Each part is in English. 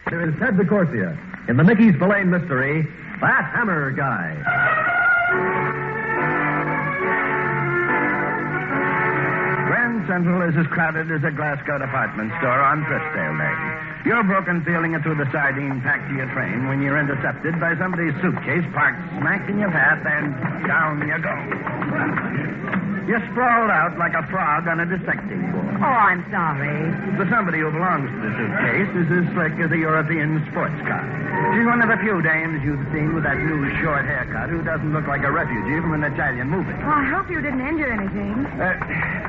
Here is Ted de Corsia in the Mickey Spillane Mystery, That Hammer Guy. Grand Central is as crowded as a Glasgow department store on Frisdale Day. You're broken feeling it through the sardine packed to your train when you're intercepted by somebody's suitcase parked smack in your path, and down you go. You're sprawled out like a frog on a dissecting board. Oh, I'm sorry. For somebody who belongs to the suitcase is as slick as a European sports car. She's one of the few dames you've seen with that new short haircut who doesn't look like a refugee from an Italian movie. Well, I hope you didn't injure anything.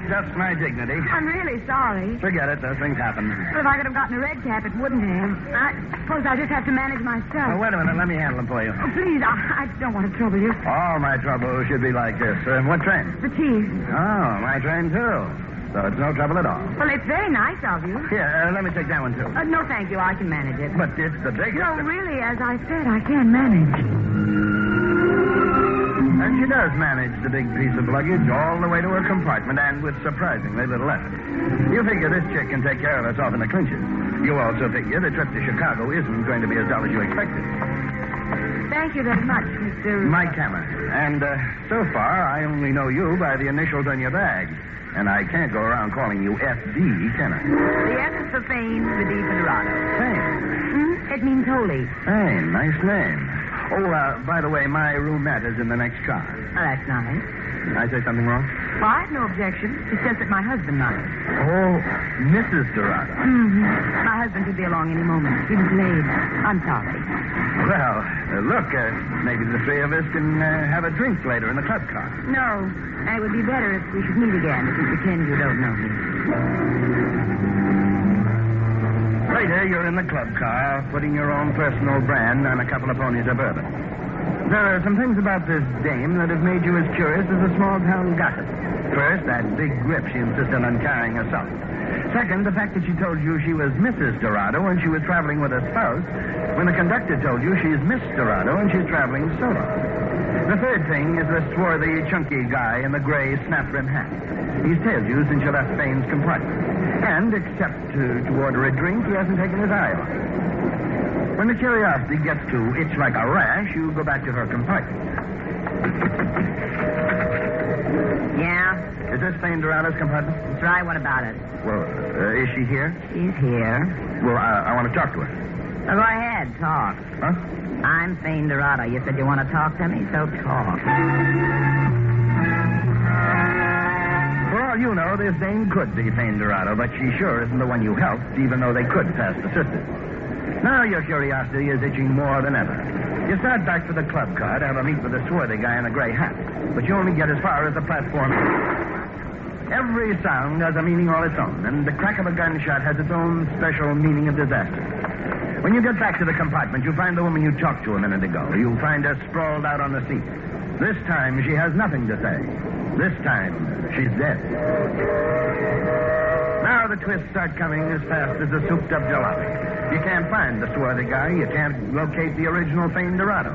Just my dignity. I'm really sorry. Forget it. Those things happen. But if I could have gotten a red cap, it wouldn't have. I suppose I just have to manage myself. Oh, wait a minute. Let me handle them for you. Oh, please, I don't want to trouble you. All my trouble should be like this. What train? The chief. Oh, my train, too. So it's no trouble at all. Well, it's very nice of you. Here, let me take that one, too. No, thank you. I can manage it. But it's the biggest. No, really, as I said, I can manage. And she does manage the big piece of luggage all the way to her compartment, and with surprisingly little effort. You figure this chick can take care of herself in the clinches. You also figure the trip to Chicago isn't going to be as dull as you expected. Thank you very much, Mr. Mike Hammer. And so far, I only know you by the initials on your bag. And I can't go around calling you F.D., can I? The F is for Fane, the D for Durando. Fane? It means holy. Fane, nice name. Oh, by the way, my roomette is in the next car. Oh, that's nice. Did I say something wrong? Well, I have no objection. It's just that my husband might. Oh, Mrs. Durando. Mm-hmm. My husband could be along any moment. He was late. I'm sorry. Well, look, maybe the three of us can have a drink later in the club car. No, and it would be better if we should meet again, if you pretend you don't know me. Later, you're in the club car, putting your own personal brand on a couple of ponies of bourbon. There are some things about this dame that have made you as curious as a small-town gossip. First, that big grip she insisted on carrying herself. Second, the fact that she told you she was Mrs. Durando when she was traveling with her spouse, when the conductor told you she's Miss Durando and she's traveling solo. The third thing is the swarthy, chunky guy in the gray snap-brim hat. He's tailed you since you left Fane's compartment. And, except to order a drink, he hasn't taken his eye off it. When the curiosity gets to itch like a rash, you go back to her compartment. Yeah? Is this Fane Durando's compartment? That's right. What about it? Well, is she here? She's here. Well, I want to talk to her. Go ahead. Talk. Huh? I'm Fane Durando. You said you want to talk to me, so talk. For all you know, this dame could be Fane Durando, but she sure isn't the one you helped, even though they could pass the sisters. Now your curiosity is itching more than ever. You start back for the club car to have a meet with the swarthy guy in the gray hat, but you only get as far as the platform. Every sound has a meaning all its own, and the crack of a gunshot has its own special meaning of disaster. When you get back to the compartment, you find the woman you talked to a minute ago. You'll find her sprawled out on the seat. This time, she has nothing to say. This time, she's dead. Now the twists start coming as fast as a souped-up jalopy. You can't find the swarthy guy. You can't locate the original Fane Durando.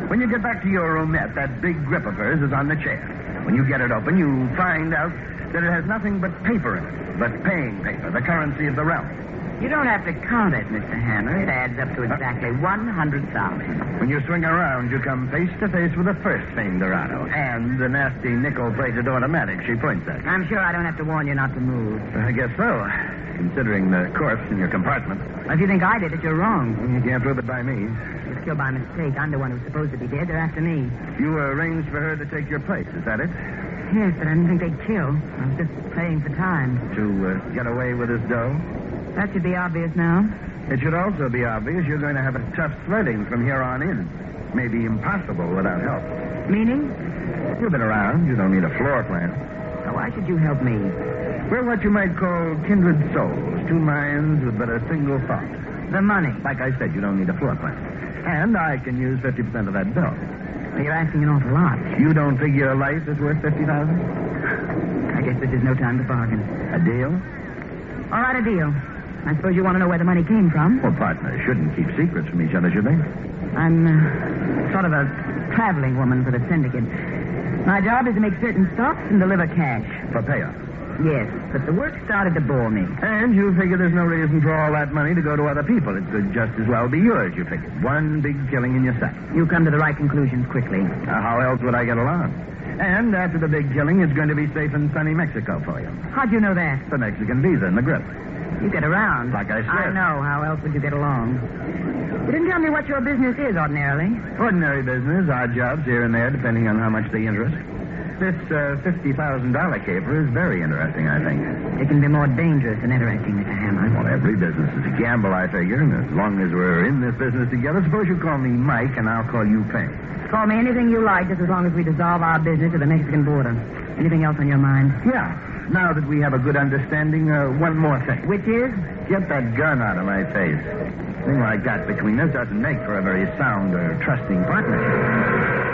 When you get back to your roomette, that big grip of hers is on the chair. When you get it open, you find out that it has nothing but paper in it, but paying paper, the currency of the realm. You don't have to count it, Mr. Hammer. It adds up to exactly 100,000. When you swing around, you come face to face with the first Fane Durando and the nasty nickel-plated automatic she points at. I'm sure I don't have to warn you not to move. I guess so, considering the corpse in your compartment. If you think I did it, you're wrong. You can't prove it by me. She was killed by mistake. I'm the one who's supposed to be dead. They're after me. You arranged for her to take your place, is that it? Yes, but I didn't think they'd kill. I was just playing for time. To get away with this dough? That should be obvious now. It should also be obvious you're going to have a tough sledding from here on in. Maybe impossible without help. Meaning? You've been around. You don't need a floor plan. Now, why should you help me? We're what you might call kindred souls. Two minds with but a single thought. The money. Like I said, you don't need a floor plan. And I can use 50% of that bill. Well, you're asking an awful lot. You don't figure life is worth $50,000? I guess this is no time to bargain. A deal? All right, a deal. I suppose you want to know where the money came from? Well, partners shouldn't keep secrets from each other, should they? I'm sort of a traveling woman for the syndicate. My job is to make certain stops and deliver cash. For payoff. Yes, but the work started to bore me. And you figure there's no reason for all that money to go to other people. It could just as well be yours, you figured. One big killing in your sight. You come to the right conclusions quickly. How else would I get along? And after the big killing, it's going to be safe in sunny Mexico for you. How'd you know that? The Mexican visa in the grip. You get around. Like I said. I know. How else would you get along? You didn't tell me what your business is ordinarily. Ordinary business, odd jobs here and there, depending on how much they interest. This $50,000 caper is very interesting, I think. It can be more dangerous than interesting, Mr. Hammer. Well, every business is a gamble, I figure. And as long as we're in this business together, suppose you call me Mike, and I'll call you Faye. Call me anything you like, just as long as we dissolve our business at the Mexican border. Anything else on your mind? Yeah. Now that we have a good understanding, one more thing. Which is? Get that gun out of my face. The thing like that between us doesn't make for a very sound or trusting partnership.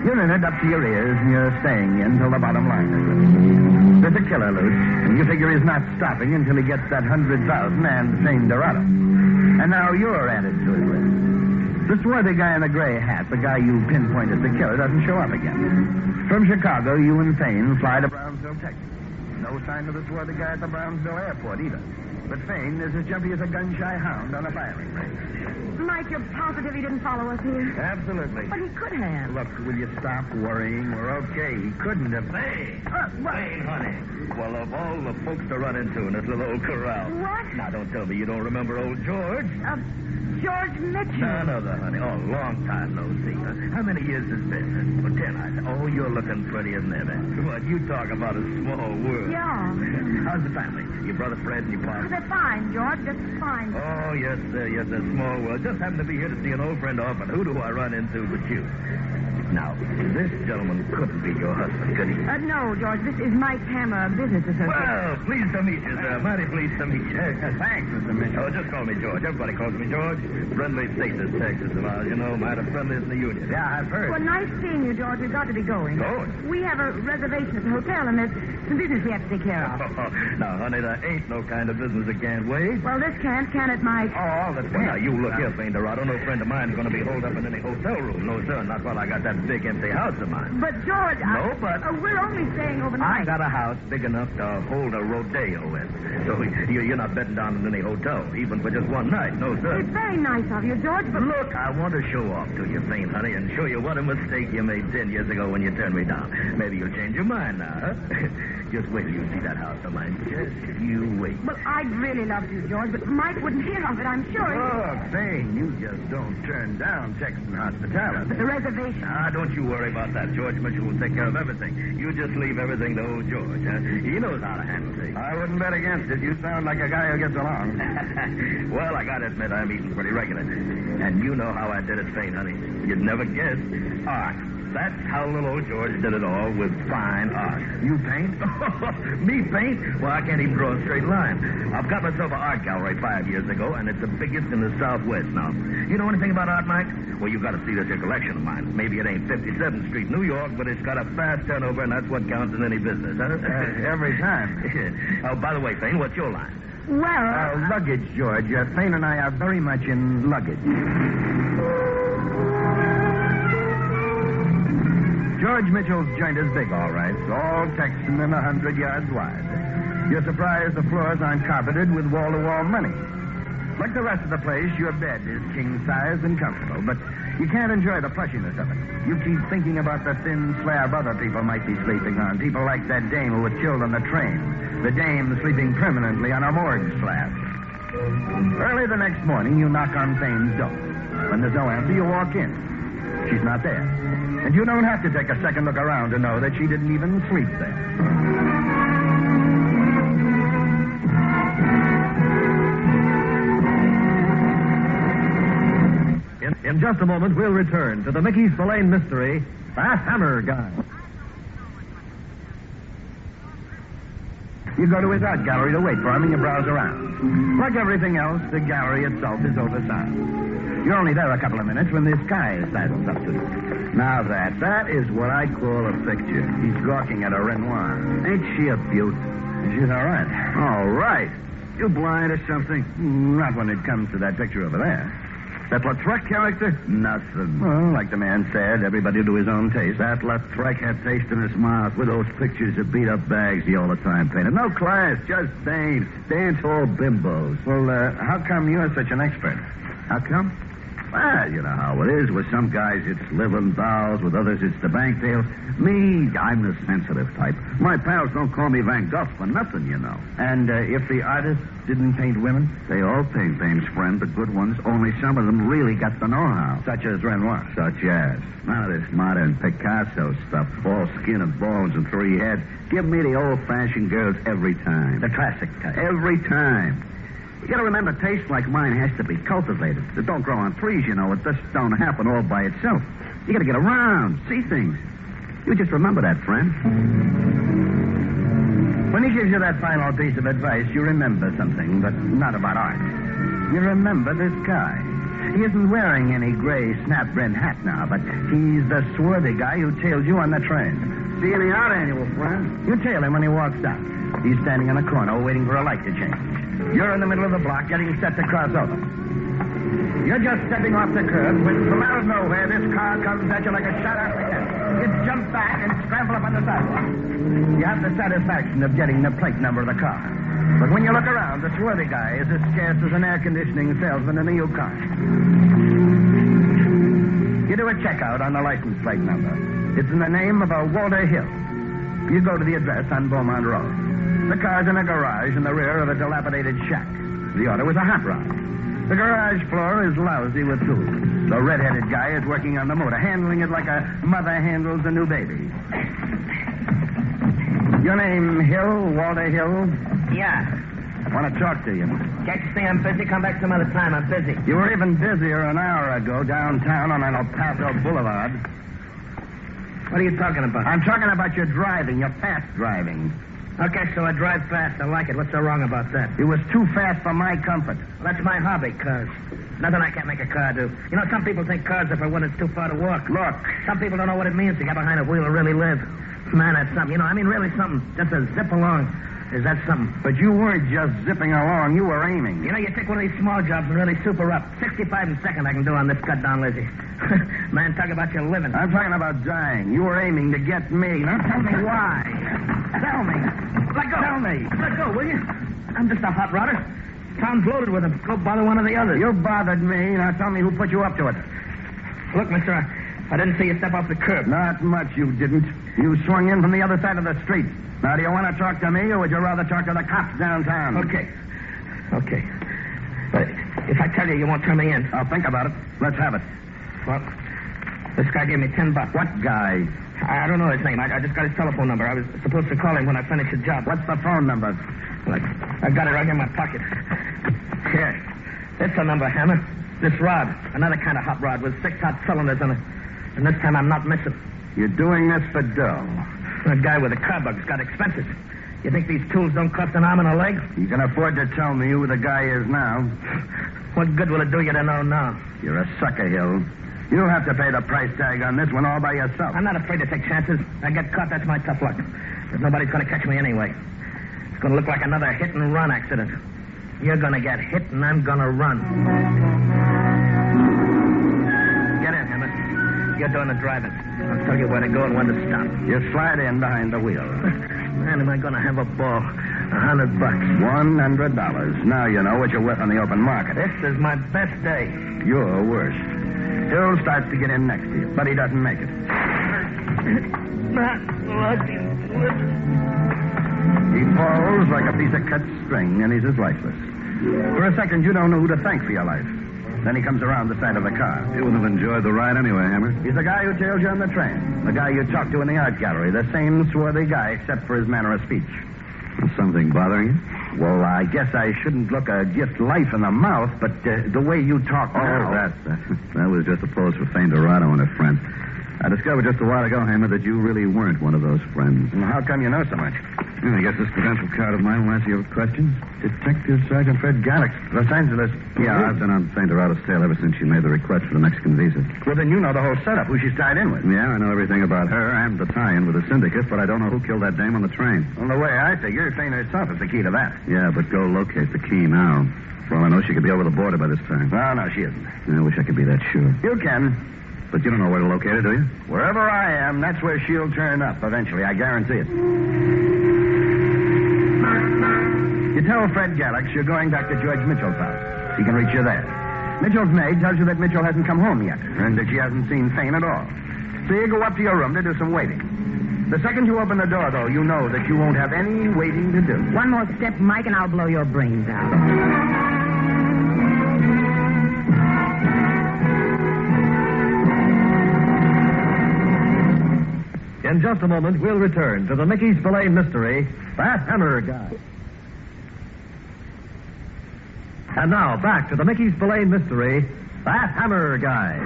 You're in it up to your ears, and you're staying in till the bottom line is reached. There's a killer loose, and you figure he's not stopping until he gets that $100,000 and Faye Durando. And now you're added to his list. The swarthy guy in the gray hat, the guy you pinpointed the killer, doesn't show up again. From Chicago, you and Faye fly to Brownsville, Texas. No sign of the swarthy guy at the Brownsville airport either. But Faye is as jumpy as a gun-shy hound on a firing range. Mike, you're positive he didn't follow us here? Absolutely. But he could have. Look, will you stop worrying? We're okay. He couldn't have. Faye! What? Faye, honey. Well, of all the folks to run into in this little old corral. What? Now, don't tell me you don't remember old George. George Mitchell. None other, honey. Oh, long time no see. Huh? How many years has it been? Well, 10, I said. Oh, you're looking prettier than ever. What, you talk about a small world. Yeah. How's the family? Your brother Fred and your Oh, father? they're fine, George. Just fine. Oh, yes, sir. Yes, a small world. Just happened to be here to see an old friend off, and who do I run into but you? Now, this gentleman couldn't be your husband, could he? No, George. This is Mike Hammer, a business associate. Well, pleased to meet you, sir. Mighty pleased to meet you. Thanks, Mr. Mitchell. Oh, just call me George. Everybody calls me George. Friendly state, this Texas of ours. You know, mighty friendliest in the Union. Yeah, I've heard. Well, nice seeing you, George. We've got to be going. Going? We have a reservation at the hotel, and there's some business we have to take care of. Now, honey, there ain't no kind of business that can't wait. Well, this can't, can it, Mike? Oh, all the Well, now, you look here, Faye Durando. No friend of mine's going to be holed up in any hotel room. No, sir. Not while I got that big empty house of mine. But, George, No, but- we're only staying I overnight. got a house big enough to hold a rodeo in. So you're not bedding down in any hotel, even for just one night. No, sir. It's very nice of you, George, but... Look, I want to show off to you, Faye, honey, and show you what a mistake you made 10 years ago when you turned me down. Maybe you'll change your mind now, huh? Just wait till you see that house of mine. Just you wait. Well, I'd really love to, George, but Mike wouldn't hear of it, I'm sure. Look, Faye, you just don't turn down Texan hospitality. The reservation. Ah, don't you worry about that. George Mitchell will take care of everything. You just leave everything to old George, huh? He knows how to handle things. I wouldn't bet against it. You sound like a guy who gets along. Well, I gotta admit, I'm eating pretty regular. And you know how I did it, Faye, honey. You'd never guess. Art. That's how little old George did it all, with fine art. You paint? Me paint? Well, I can't even draw a straight line. I've got myself an art gallery 5 years ago, and it's the biggest in the Southwest now. You know anything about art, Mike? Well, you've got to see this here collection of mine. Maybe it ain't 57th Street, New York, but it's got a fast turnover, and that's what counts in any business, huh? Every time. Oh, by the way, Fane, what's your line? Well, Luggage, George. Faye and I are very much in luggage. George Mitchell's joint is big, all right. All Texan and 100 yards wide. You're surprised the floors aren't carpeted with wall-to-wall money. Like the rest of the place, your bed is king-sized and comfortable, but you can't enjoy the plushiness of it. You keep thinking about the thin slab other people might be sleeping on. People like that dame who was killed on the train. The dame sleeping permanently on a morgue slab. Early the next morning, you knock on Fane's door. When there's no answer, you walk in. She's not there. And you don't have to take a second look around to know that she didn't even sleep there. In just a moment, we'll return to the Mickey Spillane Mystery, That Hammer Guy. You go to his art gallery to wait for him and you browse around. Like everything else, the gallery itself is oversized. You're only there a couple of minutes when this guy sidles up to you. Now that is what I call a picture. He's gawking at a Renoir. Ain't she a beaut? She's all right. All right. You blind or something? Not when it comes to that picture over there. That Lautrec character? Nothing. Well, like the man said, everybody to his own taste. That Lautrec had taste in his mouth with those pictures of beat-up bags he all the time painted. No class, just dames. Dance hall bimbos. Well, how come you're such an expert? How come? Well, you know how it is. With some guys, it's living dolls. With others, it's the bank tales. Me, I'm the sensitive type. My pals don't call me Van Gogh for nothing, you know. And if the artist didn't paint women? They all paint dames, friend, the good ones. Only some of them really got the know-how. Such as Renoir? Such as. None of this modern Picasso stuff. All skin and bones and three heads. Give me the old-fashioned girls every time. The classic type. Every time. You gotta remember, taste like mine has to be cultivated. It don't grow on trees, you know. It just don't happen all by itself. You gotta get around, see things. You just remember that, friend. When he gives you that final piece of advice, you remember something, but not about art. You remember this guy. He isn't wearing any gray snap-brim hat now, but he's the swarthy guy who tails you on the train. See any art annual, friend? You tail him when he walks out. He's standing in a corner waiting for a light to change. You're in the middle of the block getting set to cross over. You're just stepping off the curb when from out of nowhere this car comes at you like a shot after cannon. You jump back and scramble up on the sidewalk. You have the satisfaction of getting the plate number of the car. But when you look around, the swarthy guy is as scarce as an air conditioning salesman in a new car. You do a checkout on the license plate number. It's in the name of a Walter Hill. You go to the address on Beaumont Road. The car's in a garage in the rear of a dilapidated shack. The order was a hot rod. The garage floor is lousy with tools. The red-headed guy is working on the motor, handling it like a mother handles a new baby. Your name, Hill? Walter Hill? Yeah. I want to talk to you. Can't you see I'm busy? Come back some other time. I'm busy. You were even busier an hour ago downtown on El Paso Boulevard. What are you talking about? I'm talking about your driving, your fast driving. Okay, so I drive fast. I like it. What's so wrong about that? It was too fast for my comfort. Well, that's my hobby, cuz. Nothing I can't make a car do. You know, some people think cars are for when it's too far to walk. Look. Some people don't know what it means to get behind a wheel and really live. Man, that's something. You know, I mean, really something. Just to zip along. Is that something? But you weren't just zipping along. You were aiming. You know, you take one of these small jobs and really super up. 65 and second I can do on this cut down, Lizzie. Man, talk about your living. I'm talking about dying. You were aiming to get me. Now tell me why. Tell me. Let go. Tell me. Let go, will you? I'm just a hot rodder. Town's loaded with them. Go bother one of the others. You bothered me. Now tell me who put you up to it. Look, mister, I didn't see you step off the curb. Not much you didn't. You swung in from the other side of the street. Now, do you want to talk to me, or would you rather talk to the cops downtown? Okay. But if I tell you, you won't turn me in. I'll think about it. Let's have it. Well, this guy gave me $10. What guy? I don't know his name. I just got his telephone number. I was supposed to call him when I finished the job. What's the phone number? Look, I got it right here in my pocket. Here. This is the number, Hammer. This rod, another kind of hot rod with 6 hot cylinders on it. And this time I'm not missing. You're doing this for dough. That guy with the car bug's got expenses. You think these tools don't cost an arm and a leg? You can afford to tell me who the guy is now. What good will it do you to know now? You're a sucker, Hill. You'll have to pay the price tag on this one all by yourself. I'm not afraid to take chances. I get caught, that's my tough luck. But nobody's going to catch me anyway. It's going to look like another hit-and-run accident. You're going to get hit, and I'm going to run. Get in, Hammett. You're doing the driving. I'll tell you where to go and when to stop. You slide in behind the wheel. Man, am I going to have a ball. $100. $100. Now you know what you're worth on the open market. This is my best day. You're worst. Hill starts to get in next to you, but he doesn't make it. Not lucky. He falls like a piece of cut string, and he's as lifeless. For a second, you don't know who to thank for your life. Then he comes around the side of the car. You wouldn't have enjoyed the ride anyway, Hammer. He's the guy who tailed you on the train. The guy you talked to in the art gallery. The same swarthy guy, except for his manner of speech. Is something bothering you? Well, I guess I shouldn't look a gift life in the mouth, but the way you talk now... That was just a pose for Faye Durando and her friends. I discovered just a while ago, Hammer, that you really weren't one of those friends. Well, how come you know so much? I guess this credential card of mine will answer your questions. Detective Sergeant Fred Gallix, Los Angeles. Yeah, I've been on St. Dorado's tail ever since she made the request for the Mexican visa. Well, then you know the whole setup, who she's tied in with. Yeah, I know everything about her and the tie-in with the syndicate, but I don't know who killed that dame on the train. Well, the way I figure, Faye herself is the key to that. Yeah, but go locate the key now. For all I know, she could be over the border by this time. Oh, no, she isn't. I wish I could be that sure. You can. But you don't know where to locate her, do you? Wherever I am, that's where she'll turn up eventually. I guarantee it. You tell Fred Gallix you're going back to George Mitchell's house. He can reach you there. Mitchell's maid tells you that Mitchell hasn't come home yet, and that she hasn't seen Faye at all. So you go up to your room to do some waiting. The second you open the door, though, you know that you won't have any waiting to do. One more step, Mike, and I'll blow your brains out. In just a moment, we'll return to the Mickey Spillane Mystery, That Hammer Guy. And now, back to the Mickey Spillane Mystery, That Hammer Guy.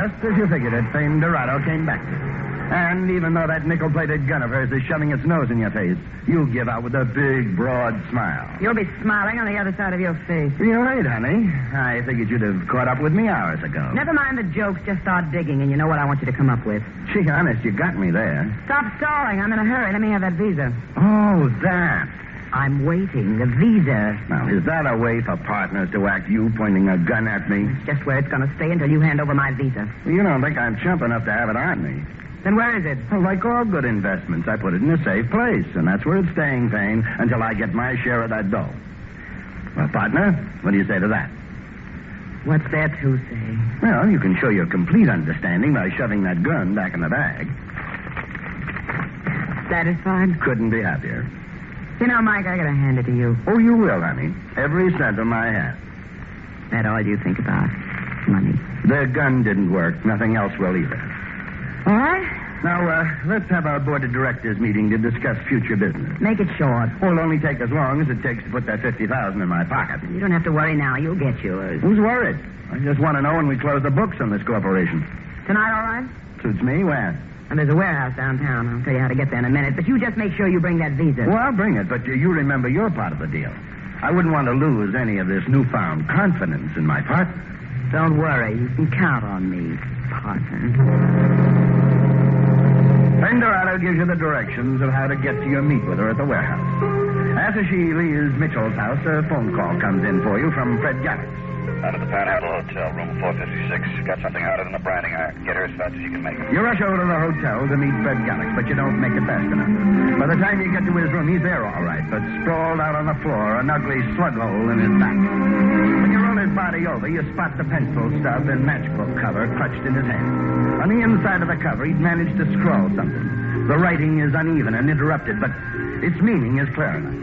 Just as you figured it, Faye Durando came back to you. And even though that nickel-plated gun of hers is shoving its nose in your face, you give out with a big, broad smile. You'll be smiling on the other side of your face. You're right, honey. I figured you'd have caught up with me hours ago. Never mind the jokes, just start digging, and you know what I want you to come up with. Gee, honest, you got me there. Stop stalling. I'm in a hurry. Let me have that visa. Oh, that. I'm waiting. The visa. Now, is that a way for partners to act, you pointing a gun at me? It's just where it's going to stay until you hand over my visa. Well, you don't think I'm chump enough to have it on me. Then where is it? Well, like all good investments, I put it in a safe place, and that's where it's staying, Faye, until I get my share of that dough. Well, partner, what do you say to that? What's there to say? Well, you can show your complete understanding by shoving that gun back in the bag. Satisfied? Couldn't be happier. You know, Mike, I gotta hand it to you. Oh, you will, honey. Every cent of my hat. That all you think about? Money. The gun didn't work. Nothing else will either. All right. Now, let's have our board of directors meeting to discuss future business. Make it short. Oh, it'll only take as long as it takes to put that $50,000 in my pocket. You don't have to worry now. You'll get yours. Who's worried? I just want to know when we close the books on this corporation. Tonight, all right? Suits me. Where? And there's a warehouse downtown. I'll tell you how to get there in a minute. But you just make sure you bring that visa. Well, I'll bring it, but you remember your part of the deal. I wouldn't want to lose any of this newfound confidence in my partner. Don't worry. You can count on me, partner. Dorado gives you the directions of how to get to your meet with her at the warehouse. After she leaves Mitchell's house, a phone call comes in for you from Fred Gallix. Out of the Panhandle Hotel, room 456. Got something hotter than a branding iron. Get her as fast as you can make it. You rush over to the hotel to meet Fred Gallix, but you don't make it fast enough. By the time you get to his room, he's there all right, but sprawled out on the floor, an ugly slug hole in his back. When you roll his body over, you spot the pencil stub and matchbook cover clutched in his hand. On the inside of the cover, he'd managed to scrawl something. The writing is uneven and interrupted, but its meaning is clear enough.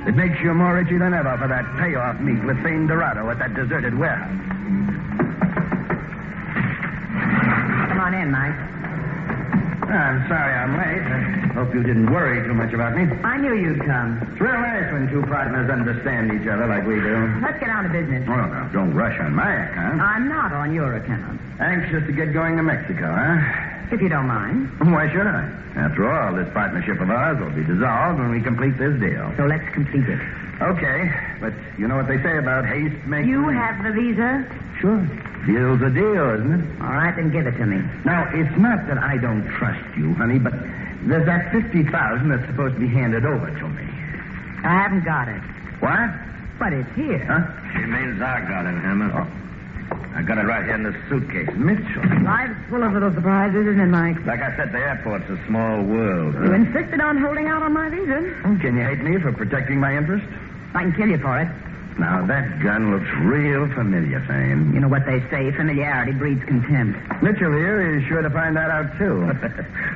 It makes you more itchy than ever for that payoff meet with Faye Durando at that deserted warehouse. Come on in, Mike. I'm sorry I'm late. I hope you didn't worry too much about me. I knew you'd come. It's real nice when two partners understand each other like we do. Let's get on to business. Oh, no, don't rush on my account. I'm not on your account. Anxious to get going to Mexico, huh? If you don't mind. Why should I? After all, this partnership of ours will be dissolved when we complete this deal. So let's complete it. Okay, but you know what they say about haste makes... You have the visa? Sure. Deal's a deal, isn't it? All right, then give it to me. Now, it's not that I don't trust you, honey, but there's that $50,000 that's supposed to be handed over to me. I haven't got it. What? But it's here. Huh? She means I got it, Hammer. Oh. I got it right here in this suitcase. Mitchell. Life's full of little surprises, isn't it, Mike? Like I said, the airport's a small world. You insisted on holding out on my visa. Can you hate me for protecting my interest? I can kill you for it. Now, that gun looks real familiar, Fane. You know what they say, familiarity breeds contempt. Mitchell here is sure to find that out, too.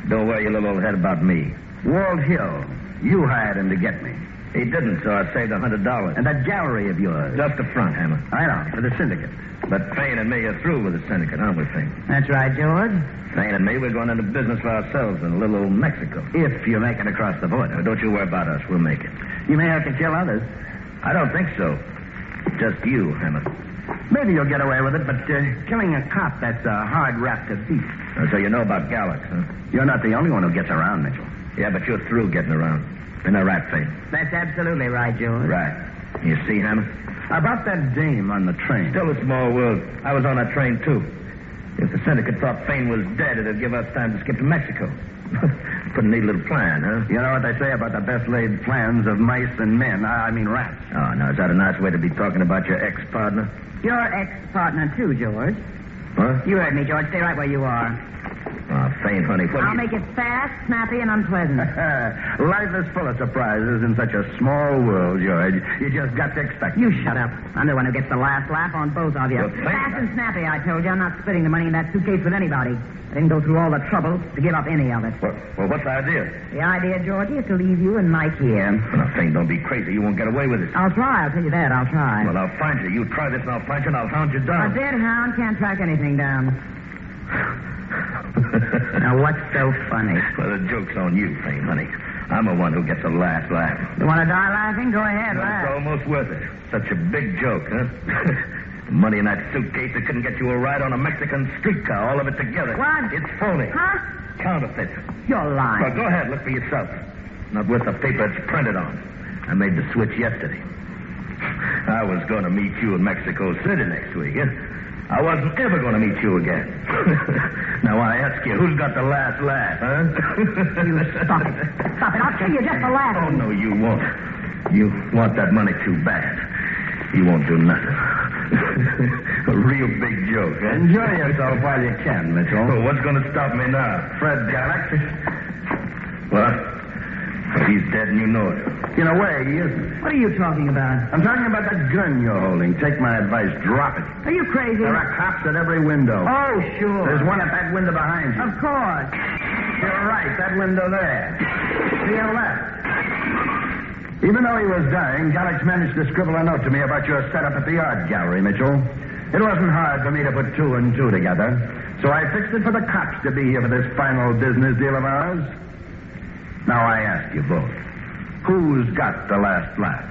Don't worry your little old head about me. Walt Hill, you hired him to get me. He didn't, so I saved $100. And that gallery of yours. Just the front, Hammer. I know, for the syndicate. But Faye and me are through with the syndicate, aren't we, Faye? That's right, George. Faye and me, we're going into business for ourselves in little old Mexico. If you make it across the border. Don't you worry about us. We'll make it. You may have to kill others. I don't think so. Just you, Hammer. Maybe you'll get away with it, but killing a cop, that's a hard rap to beat. So you know about Galax, huh? You're not the only one who gets around, Mitchell. Yeah, but you're through getting around. In a rat Faye. That's absolutely right, George. Right. You see, Hannah? About that dame on the train. Still a small world. I was on that train, too. If the syndicate thought Faye was dead, it'd give us time to skip to Mexico. Pretty neat little plan, huh? You know what they say about the best laid plans of mice and men. I mean rats. Oh, now, is that a nice way to be talking about your ex-partner? Your ex-partner, too, George. Huh? You heard me, George. Stay right where you are. Oh, Faye, honey, what I'll make it fast, snappy, and unpleasant. Life is full of surprises in such a small world, George. You just got to expect it. You shut up. I'm the one who gets the last laugh on both of you. Well, Fast and snappy, I told you. I'm not splitting the money in that suitcase with anybody. I didn't go through all the trouble to give up any of it. Well, what's the idea? The idea, Georgie, is to leave you and Mike here. Now, Faye, don't be crazy. You won't get away with it. I'll try. I'll tell you that. I'll try. Well, I'll find you. You try this and I'll find you and I'll hound you A down. dead hound can't track anything down. Now, what's so funny? Well, the joke's on you, Faye, honey. I'm the one who gets the last laugh. You want to die laughing? Go ahead, It's laugh. almost worth it. Such a big joke, huh? The money in that suitcase that couldn't get you a ride on a Mexican streetcar, all of it together. What? It's phony. Huh? Counterfeit. You're lying. Well, go ahead. Look for yourself. Not worth the paper it's printed on. I made the switch yesterday. I was going to meet you in Mexico City next week. Yeah? I wasn't ever going to meet you again. Now, I ask you, who's got the last laugh, huh? You stop it. Stop it. I'll kill you just for Oh, laughing. no, you won't. You want that money too bad. You won't do nothing. A real big joke, huh? Enjoy yourself while you can, Mitchell. Well, what's going to stop me now? Fred Galax. What? Well, he's dead and you know it. In a way, he isn't. What are you talking about? I'm talking about that gun you're holding. Take my advice. Drop it. Are you crazy? There are cops at every window. Oh, sure. There's one at that window behind you. Of course. You're right. That window there. To your left. Even though he was dying, Galax managed to scribble a note to me about your setup at the art gallery, Mitchell. It wasn't hard for me to put two and two together. So I fixed it for the cops to be here for this final business deal of ours. Now I ask you both, who's got the last laugh?